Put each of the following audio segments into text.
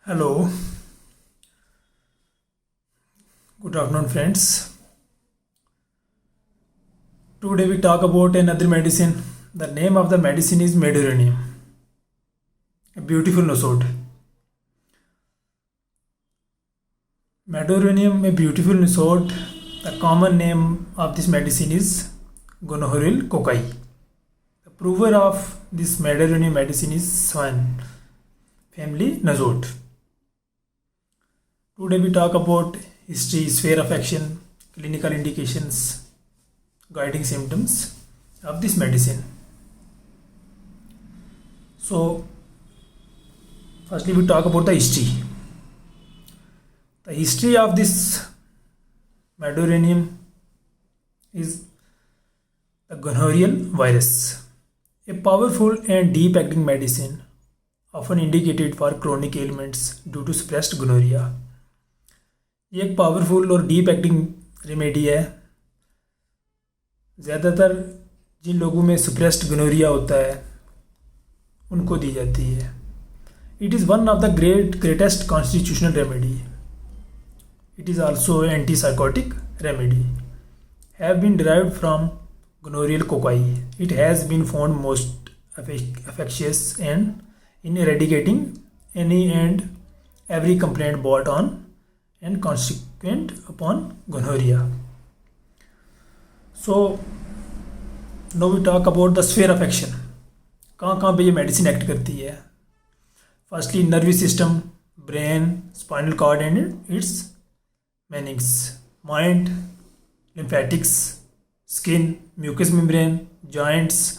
Hello, good afternoon, friends. Today we talk about another medicine. The name of the medicine is Medorrhinium, a beautiful nosode. Medorrhinium, a beautiful nosode. The common name of this medicine is Gonorrhoeal cocci. The prover of this Medorrhinium medicine is Swan family nosode. Today we talk about history, sphere of action, clinical indications, guiding symptoms of this medicine. So, firstly, we talk about the history. The history of this Medorrhinium is the gonorrheal virus, a powerful and deep acting medicine often indicated for chronic ailments due to suppressed gonorrhea. ये एक powerful और deep acting remedy है। ज़्यादातर जिन लोगों में सुप्रेस्ड gonorrhoea होता है उनको दी जाती है। It is one of the greatest constitutional remedy. It is also antipsychotic remedy have been derived from gonorrhoeal कोकाई। It has been found most efficacious and in eradicating any and every complaint brought on and consequent upon gonorrhea. So now we talk about the sphere of action. कहाँ कहाँ पे ये medicine act करती है। Firstly nervous system, brain, spinal cord and its meninges, mind, lymphatics, skin, mucous membrane, joints,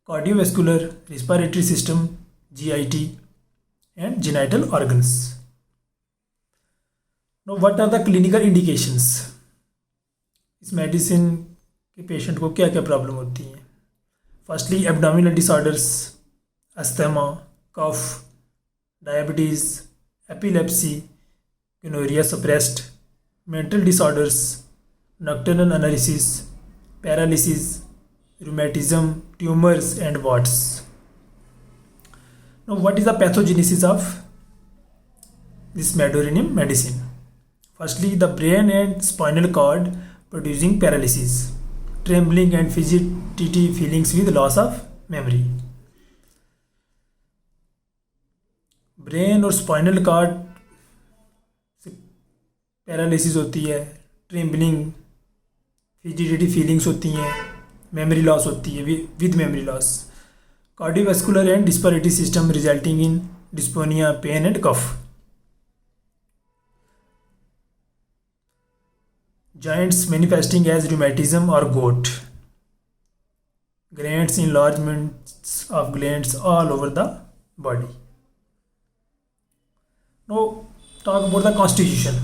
cardiovascular, respiratory system, GIT and genital organs. Know what are the clinical indications. इस medicine के patient को क्या क्या problem होती हैं. Firstly abdominal disorders, asthma, cough, diabetes, epilepsy, gonorrhoea suppressed, mental disorders, nocturnal analysis, paralysis, rheumatism, tumors and warts. Now what is the pathogenesis of this Medorrhinium medicine? Firstly, the brain and spinal cord producing paralysis, trembling and fidgety feelings with loss of memory. Brain और spinal cord से paralysis होती है, trembling, फिजिडिटी feelings होती हैं, memory loss होती है with memory loss, cardiovascular and respiratory system resulting in dyspnoea, pain and cough, joints manifesting as rheumatism और gout, glands enlargements of glands all over the body. Now talk about the constitution.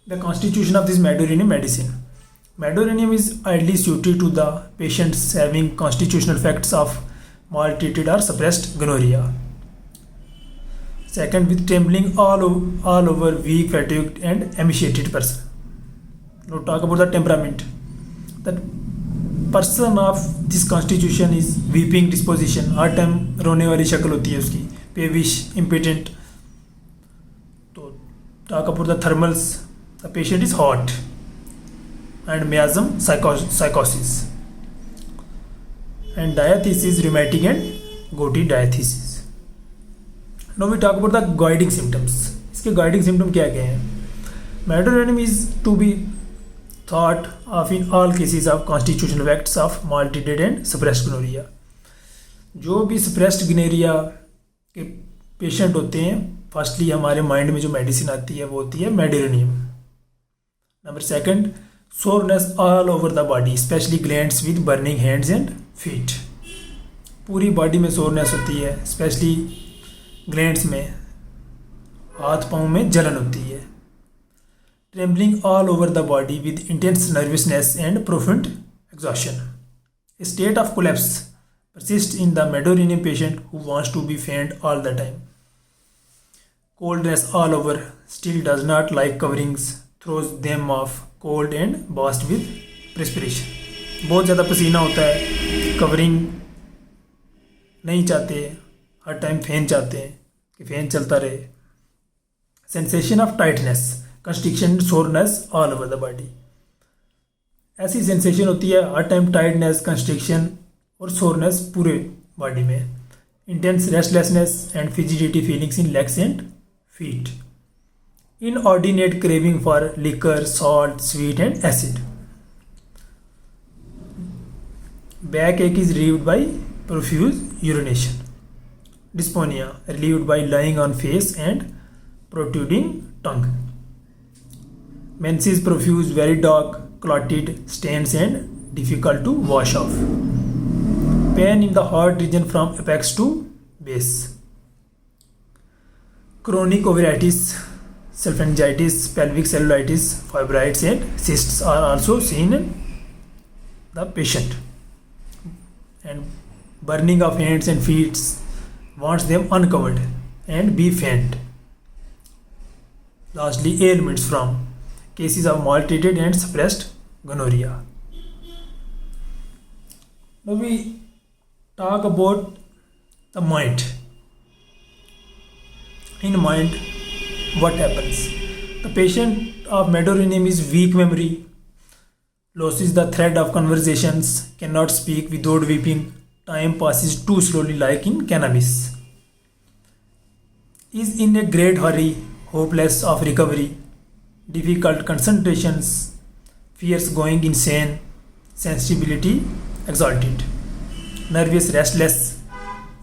The constitution of this Medorrhinium medicine. Medorrhinium is ideally suited to the patients having constitutional effects of maltreated or suppressed gonorrhea. Second, with trembling all over, weak, fatigued and emaciated person. Now talk about the temperament. The person of this constitution is weeping disposition. Her time रोने वाली शक्ल होती है उसकी, peevish, impotent. तो talk about the thermals. The patient is hot and miasm psychosis, and diathesis, rheumatic and gouty diathesis. Now we talk about the guiding symptoms. इसके guiding symptom क्या क्या हैं. Medorrhinium is to be thought of in all cases of constitutional effects of maltreated and suppressed gonorrhea. जो भी suppressed gonorrhea के patient होते हैं, firstly हमारे माइंड में जो मेडिसिन आती है वो होती है Medorrhinium. Number second, soreness all over the body, especially glands with burning hands and feet. पूरी बॉडी में सोरनेस होती है, स्पेशली ग्लैंड्स में, हाथ पाँव में जलन होती है. Trembling all over the body with intense nervousness and profound exhaustion. State of collapse persist in the Medorrhinium patient who wants to be faint all the time. Coldness all over, still does not like coverings, throws them off, cold and bathed with perspiration. बहुत ज़्यादा पसीना होता है, covering नहीं चाहते, हर time fan चाहते हैं कि फ़ैन चलता रहे. Sensation of tightness, constriction, soreness all over the body. ऐसी सेंसेशन होती है हर टाइम, टाइटनेस, कंस्ट्रिक्शन और सोरनेस पूरे बॉडी में। Intense restlessness and fidgety feelings in legs and feet. Inordinate craving for liquor, salt, sweet and acid. Backache is relieved by profuse urination. Dysphonia relieved by lying on face and protruding tongue. Menses profuse, very dark, clotted, stains and difficult to wash off. Pain in the heart region from apex to base. Chronic ovaritis, selfangitis, pelvic cellulitis, fibroids and cysts are also seen in the patient. And burning of hands and feet wants them uncovered and be faint. Lastly, ailments from cases of maltreated and suppressed gonorrhea. Now we talk about the mind. In mind, what happens? The patient of medullary is weak memory, loses the thread of conversations, cannot speak without weeping, time passes too slowly like in cannabis, is in a great hurry, hopeless of recovery, difficult concentrations, fears going insane, sensibility exalted, nervous restless,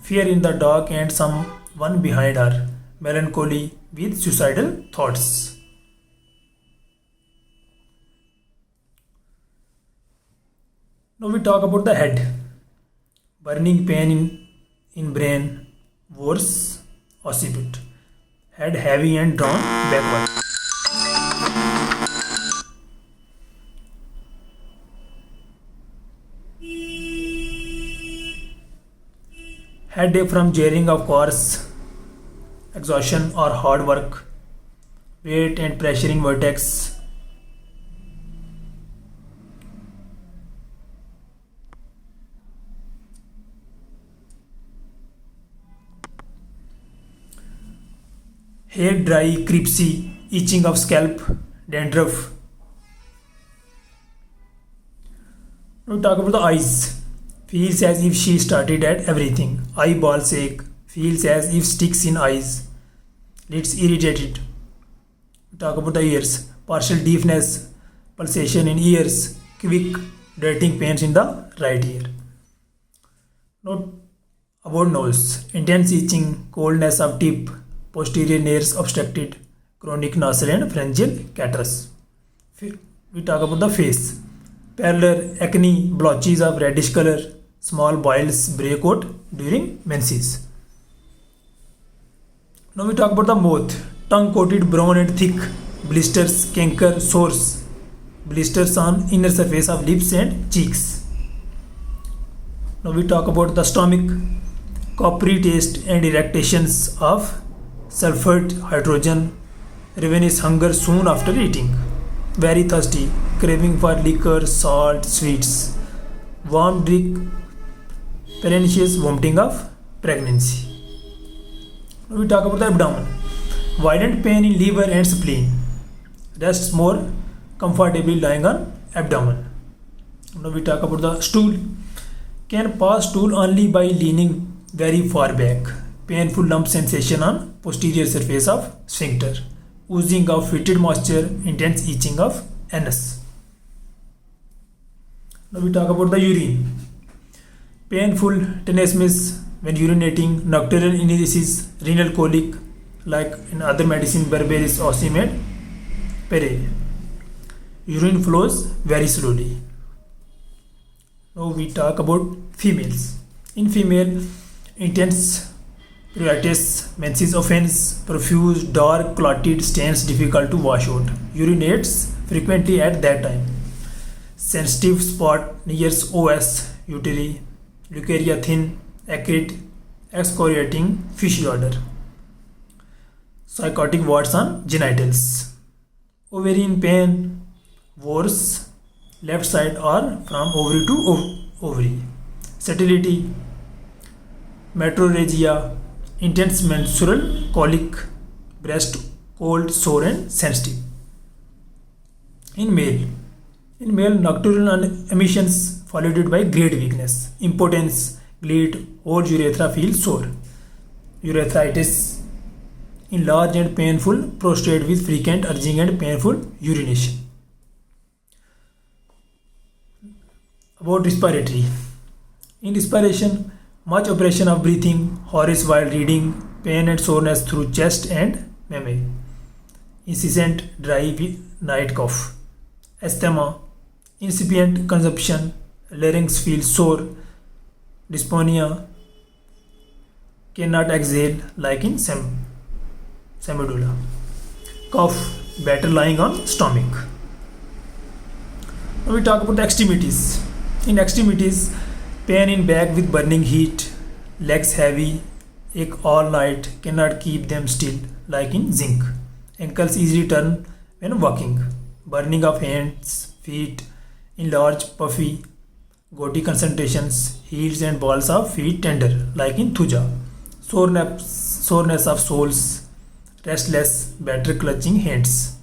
fear in the dark and someone behind her, melancholy with suicidal thoughts. Now we talk about the head. Burning pain in brain, worse occiput. Head heavy and drawn backward. Headache from jarring of cars, exhaustion or hard work, weight and pressure in vertex. Hair dry, crepey, itching of scalp, dandruff. Now we talk about the eyes. Feels as if she started at everything. Eyeballs ache. Feels as if sticks in eyes. Lids irritated. We talk about the ears. Partial deafness, pulsation in ears, quick darting pains in the right ear. Now about nose. Intense itching, coldness of tip, posterior nares obstructed, chronic nasal and pharyngeal catarrh. We talk about the face. Pallor, acne, blotches of reddish color, small boils break out during menses. Now we talk about the mouth. Tongue coated, brown and thick, blisters, canker, sores, blisters on inner surface of lips and cheeks. Now we talk about the stomach. Coppery taste and erections of sulfate hydrogen, ravenous hunger soon after eating, very thirsty, craving for liquor, salt, sweets, warm drink, pernicious vomiting of pregnancy. Now we talk about the abdomen. Violent pain in liver and spleen, rests more comfortably lying on abdomen. Now we talk about the stool. Can pass stool only by leaning very far back. Painful lump sensation on posterior surface of sphincter, oozing of fetid moisture, intense itching of anus. Now we talk about the urine. Painful tenesmus when urinating, nocturnal enesis, renal colic, like in other medicine Berberis, Oximed, Pere. Urine flows very slowly. Now we talk about females. In female, intense pruritus, menses offense, profuse, dark, clotted, stains difficult to wash out, urinates frequently at that time, sensitive spot near OS, uteri, leukorrhea thin, acrid, excoriating, fishy odor, psychotic warts on genitals, ovarian pain, worse, left side or from ovary to ovary, sterility, metrorrhagia, intense menstrual colic, breast cold, sore, and sensitive. In male, nocturnal emissions followed by great weakness, impotence, glut, or urethra feels sore. Urethritis, enlarged and painful prostate with frequent urging and painful urination. About respiratory. In respiration, much oppression of breathing, hoarse while reading, pain and soreness through chest and memory. Incessant dry night cough. Asthma, incipient consumption, larynx feels sore, dyspnea, cannot exhale like in Samedula. Cough, better lying on stomach. Now we talk about the extremities. In extremities, pain in back with burning heat, legs heavy, ache all night, cannot keep them still like in zinc. Ankles easily turn when walking. Burning of hands, feet, enlarged, puffy, gouty concentrations, heels and balls of feet tender like in Thuja. Soreness of soles, restless, better clutching hands.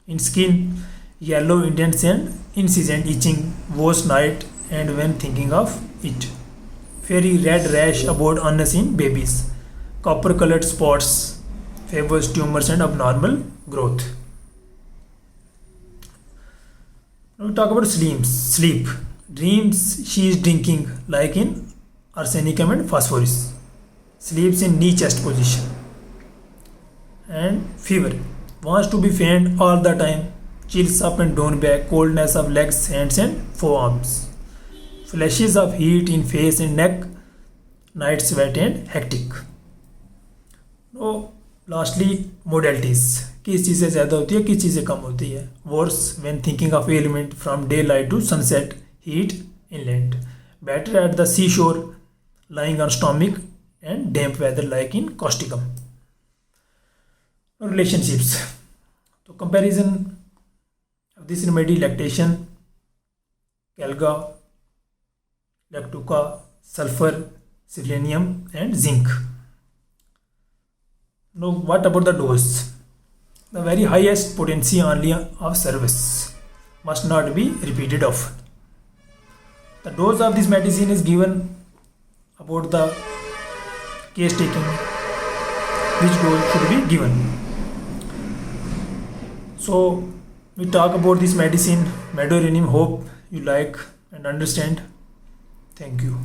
In skin, yellow intense and incessant itching, worst night and when thinking of it. Fairy red rash about illness in babies. Copper colored spots, favors tumors and abnormal growth. Now we talk about sleep. Dreams she is drinking like in arsenicum and phosphorus. Sleeps in knee chest position. And fever. Wants to be faint all the time. Chills up and down back. Coldness of legs, hands and forearms. Flashes of heat in face and neck. Night sweat and hectic. Now lastly modalities. किस चीज़ से ज़्यादा होती है, किस चीज़ से कम होती है. Worse when thinking of ailment from daylight to sunset, heat inland. Better at the seashore, lying on stomach and damp weather like in Causticum. Relationships. So comparison of this remedy: lactation, calga, lactuca, sulfur, selenium and zinc. Now what about the dose? The very highest potency only of service must not be repeated often. The dose of this medicine is given about the case taking, which dose should be given. So we talk about this medicine, Medorinum. Hope you like and understand. Thank you.